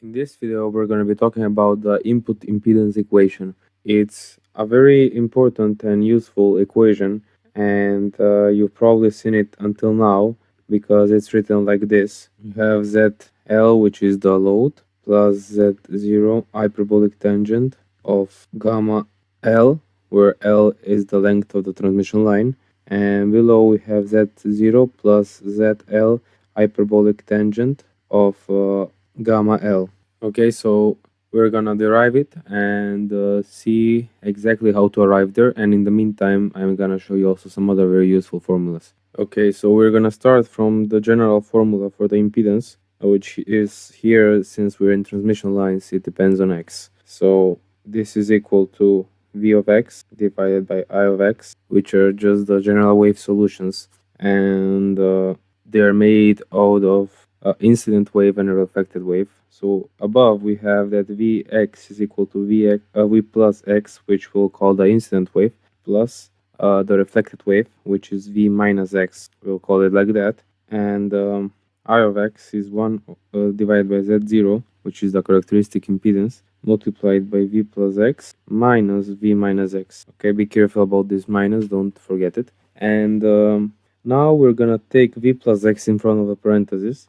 In this video, we're going to be talking about the input impedance equation. It's a very important and useful equation, and you've probably seen it until now because it's written like this. You have ZL, which is the load, plus Z0 hyperbolic tangent of gamma L, where L is the length of the transmission line, and below we have Z0 plus ZL hyperbolic tangent of gamma L. Okay, so we're gonna derive it and see exactly how to arrive there, and in the meantime I'm gonna show you also some other very useful formulas. Okay, so we're gonna start from the general formula for the impedance, which is here. Since we're in transmission lines, it depends on x. So this is equal to v of x divided by I of x, which are just the general wave solutions, and they're made out of incident wave and a reflected wave. So above we have that Vx is equal to V plus x, which we'll call the incident wave, plus the reflected wave, which is V minus x, we'll call it like that. And I of x is 1 divided by Z0, which is the characteristic impedance, multiplied by V plus x minus V minus x. Okay, be careful about this minus, don't forget it. And now we're gonna take V plus x in front of the parentheses,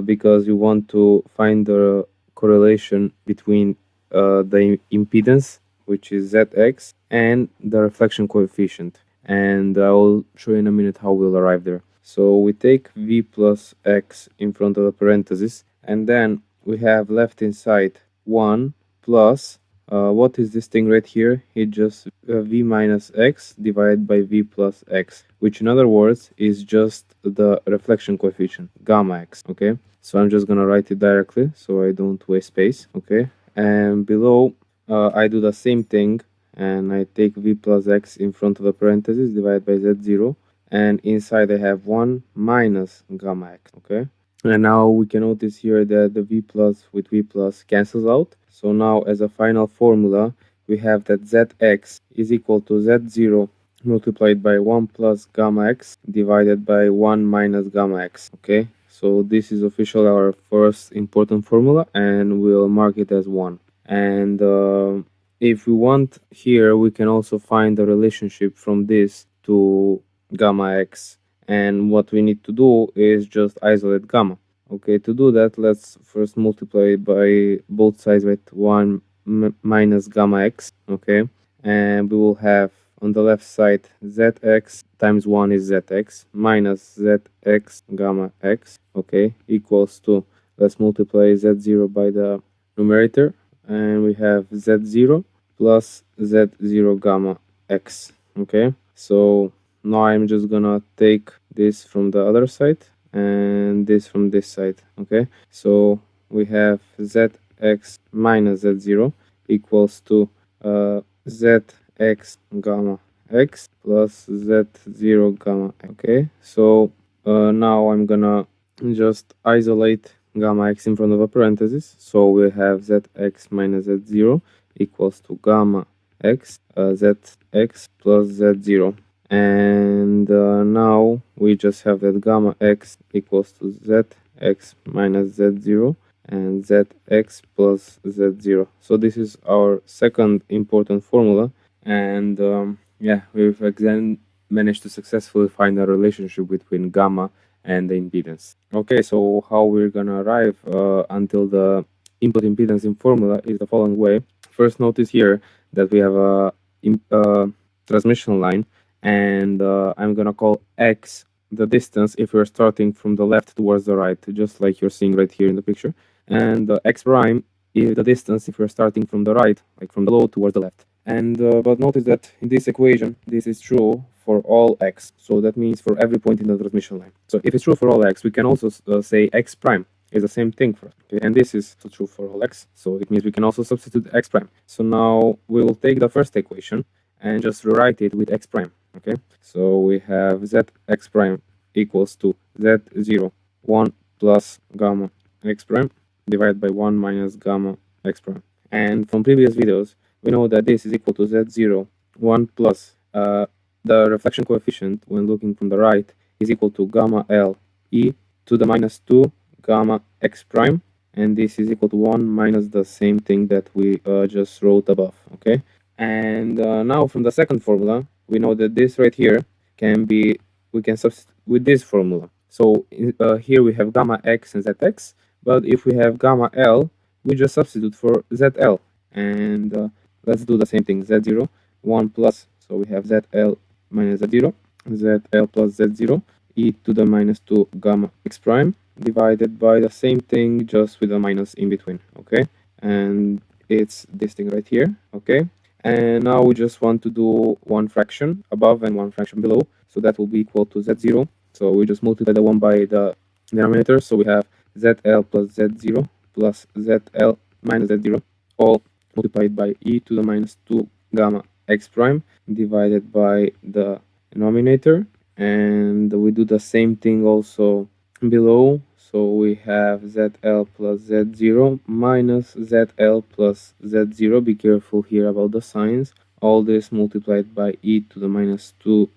because you want to find the correlation between the impedance, which is Zx, and the reflection coefficient. And I will show you in a minute how we'll arrive there. So we take V plus x in front of the parentheses, and then we have left inside 1 plus, what is this thing right here? It just V minus x divided by V plus x, which in other words is just the reflection coefficient, gamma x, okay? So I'm just gonna write it directly so I don't waste space, okay? And below I do the same thing, and I take V plus x in front of the parentheses divided by Z0, and inside I have 1 minus gamma x, okay? And now we can notice here that the V plus with V plus cancels out. So now as a final formula, we have that Zx is equal to Z0 multiplied by 1 plus gamma x divided by 1 minus gamma x, okay? So this is officially our first important formula, and we'll mark it as 1. And if we want here, we can also find the relationship from this to gamma x. And what we need to do is just isolate gamma. Okay, to do that, let's first multiply by both sides with 1 minus gamma x, okay? And we will have on the left side Zx times 1 is Zx minus Zx gamma x, okay, equals to, let's multiply Z0 by the numerator, and we have Z0 plus Z0 gamma x, okay? So now I'm just gonna take this from the other side and this from this side, okay? So we have Zx minus Z0 equals to Zx gamma x plus Z0 gamma, okay? So now I'm gonna just isolate gamma x in front of a parenthesis. So we have Zx minus Z0 equals to gamma x, Zx plus Z0. And now we just have that gamma x equals to Zx minus Z0 and Zx plus Z0. So this is our second important formula, and yeah, we've again managed to successfully find a relationship between gamma and the impedance. Okay, so how we're gonna arrive until the input impedance in formula is the following way. First, notice here that we have a transmission line, and I'm gonna call x the distance if we're starting from the left towards the right, just like you're seeing right here in the picture. And x prime is the distance if we're starting from the right, like from the load towards the left. And but notice that in this equation, this is true for all x. So that means for every point in the transmission line. So if it's true for all x, we can also say x prime is the same thing for us. Okay? And this is true for all x. So it means we can also substitute x prime. So now we will take the first equation and just rewrite it with x prime. Okay, so we have Zx prime equals to Z0 1 plus gamma x prime divided by 1 minus gamma x prime. And from previous videos, we know that this is equal to Z0 1 plus the reflection coefficient when looking from the right is equal to gamma L e to the minus 2 gamma x prime and this is equal to 1 minus the same thing that we just wrote above. Okay, and now from the second formula we know that this right here can be, we can substitute with this formula. So here we have gamma x and zx, but if we have gamma l, we just substitute for zl, and let's do the same thing. Z0 1 plus, so we have zl minus z0, zl plus z0 e to the minus 2 gamma x prime divided by the same thing, just with a minus in between. Okay, and it's this thing right here. Okay, and now we just want to do one fraction above and one fraction below, so that will be equal to z0. So we just multiply the one by the denominator, so we have zl plus z0 plus zl minus z0, all multiplied by e to the minus 2 gamma x prime divided by the denominator. And we do the same thing also below, so we have zl plus z0 minus zl plus z0. Be careful here about the signs. All this multiplied by e to the minus 2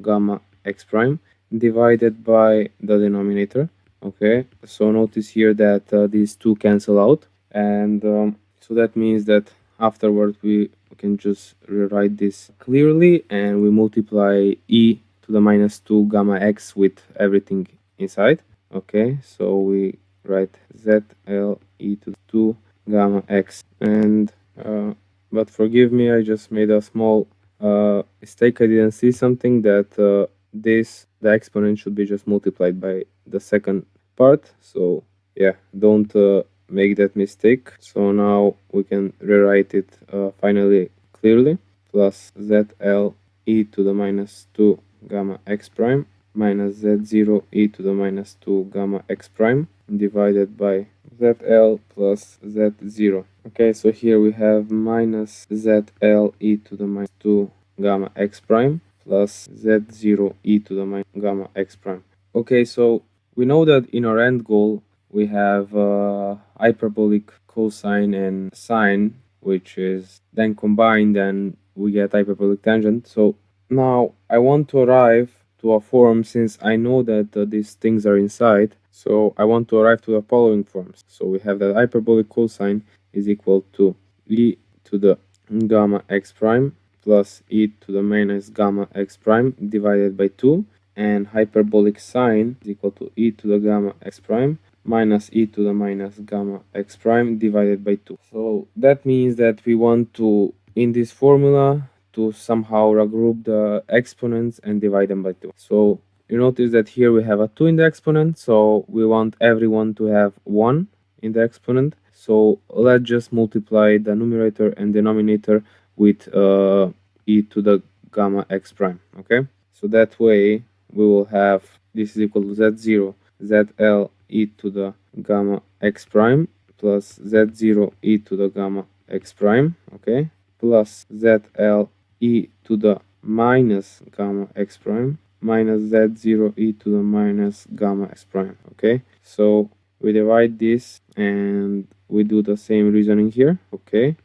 gamma x prime divided by the denominator. Okay, so notice here that these two cancel out, and so that means that afterwards we can just rewrite this clearly, and we multiply e to the minus 2 gamma x with everything inside. Okay, so we write zl e to the 2 gamma x, and but forgive me, I just made a small mistake. I didn't see something that the exponent should be just multiplied by the second part. So yeah, don't make that mistake. So now we can rewrite it finally clearly. Plus zl e to the minus 2 gamma x prime minus z0 e to the minus 2 gamma x prime divided by zl plus z0. Okay, so here we have minus zl e to the minus 2 gamma x prime plus z0 e to the minus gamma x prime. Okay, so we know that in our end goal we have hyperbolic cosine and sine, which is then combined and we get hyperbolic tangent. So now I want to arrive to a form, since I know that these things are inside, so I want to arrive to the following forms. So we have that hyperbolic cosine is equal to e to the gamma x prime plus e to the minus gamma x prime divided by 2, and hyperbolic sine is equal to e to the gamma x prime minus e to the minus gamma x prime divided by 2. So that means that we want to, in this formula, to somehow regroup the exponents and divide them by 2. So you notice that here we have a 2 in the exponent, so we want everyone to have 1 in the exponent. So let's just multiply the numerator and denominator with e to the gamma x prime. Okay, so that way we will have, this is equal to z0 zl e to the gamma x prime plus z0 e to the gamma x prime, okay, plus zl e to the minus gamma x prime minus z0 e to the minus gamma x prime. Okay, so we divide this and we do the same reasoning here. Okay,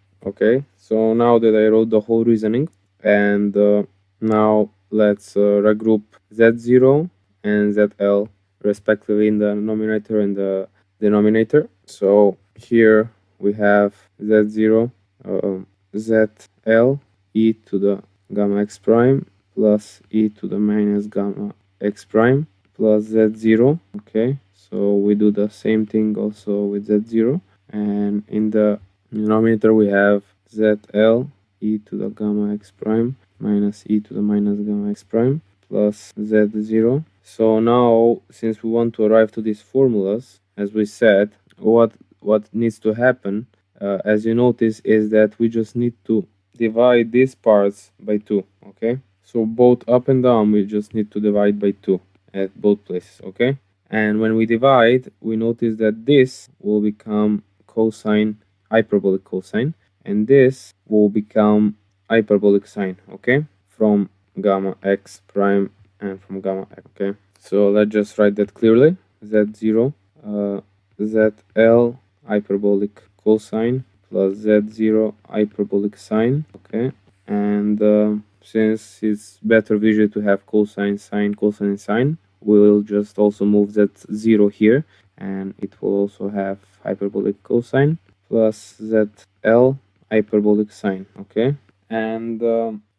so now that I wrote the whole reasoning, and now let's regroup z0 and zl respectively in the numerator and the denominator. So here we have z0 zl e to the gamma x prime plus e to the minus gamma x prime plus z0. Okay, so we do the same thing also with z0, and in the denominator we have zl e to the gamma x prime minus e to the minus gamma x prime plus z0. So now, since we want to arrive to these formulas, as we said, what needs to happen, as you notice, is that we just need to divide these parts by 2. Okay, so both up and down we just need to divide by 2 at both places. Okay, and when we divide, we notice that this will become cosine, hyperbolic cosine, and this will become hyperbolic sine. Okay, from gamma x prime and from gamma x. Okay, so let's just write that clearly. Z0 ZL hyperbolic cosine plus Z0 hyperbolic sine. Okay, and since it's better visually to have cosine, sine, cosine, sine, we'll just also move that 0 here, and it will also have hyperbolic cosine plus ZL hyperbolic sine. Okay, and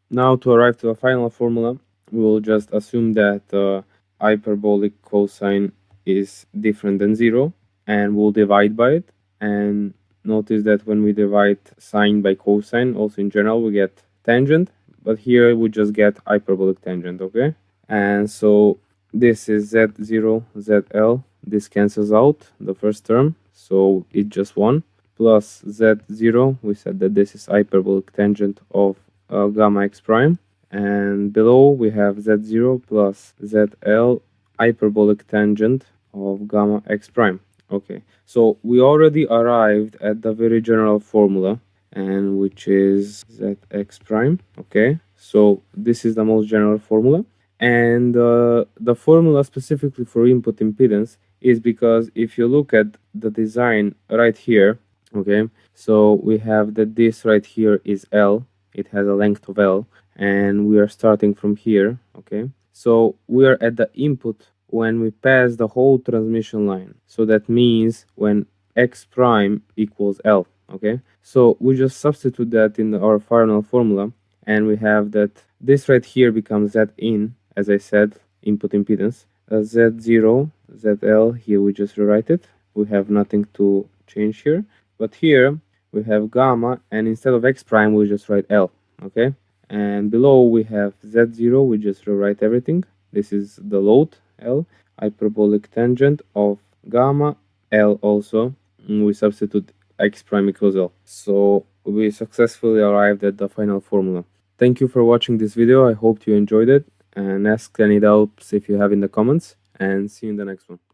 now to arrive to a final formula, we will just assume that hyperbolic cosine is different than 0, and we'll divide by it. And notice that when we divide sine by cosine, also in general, we get tangent, but here we just get hyperbolic tangent. Okay, and so this is Z0, ZL, this cancels out the first term, so it's just 1, plus Z0, we said that this is hyperbolic tangent of gamma x prime, and below we have Z0 plus ZL hyperbolic tangent of gamma x prime. Okay, so we already arrived at the very general formula, and which is Zx prime. Okay, so this is the most general formula, and the formula specifically for input impedance is because if you look at the design right here, okay, so we have that this right here is L, it has a length of L, and we are starting from here. Okay, so we are at the input when we pass the whole transmission line, so that means when x prime equals L. Okay, so we just substitute that in our final formula, and we have that this right here becomes Z in, as I said, input impedance, Z0, ZL, here we just rewrite it, we have nothing to change here, but here we have gamma, and instead of x prime we just write L. Okay, and below we have Z0, we just rewrite everything, this is the load L, hyperbolic tangent of gamma L also, and we substitute x prime equals L. So we successfully arrived at the final formula. Thank you for watching this video, I hope you enjoyed it, and ask any doubts if you have in the comments, and see you in the next one.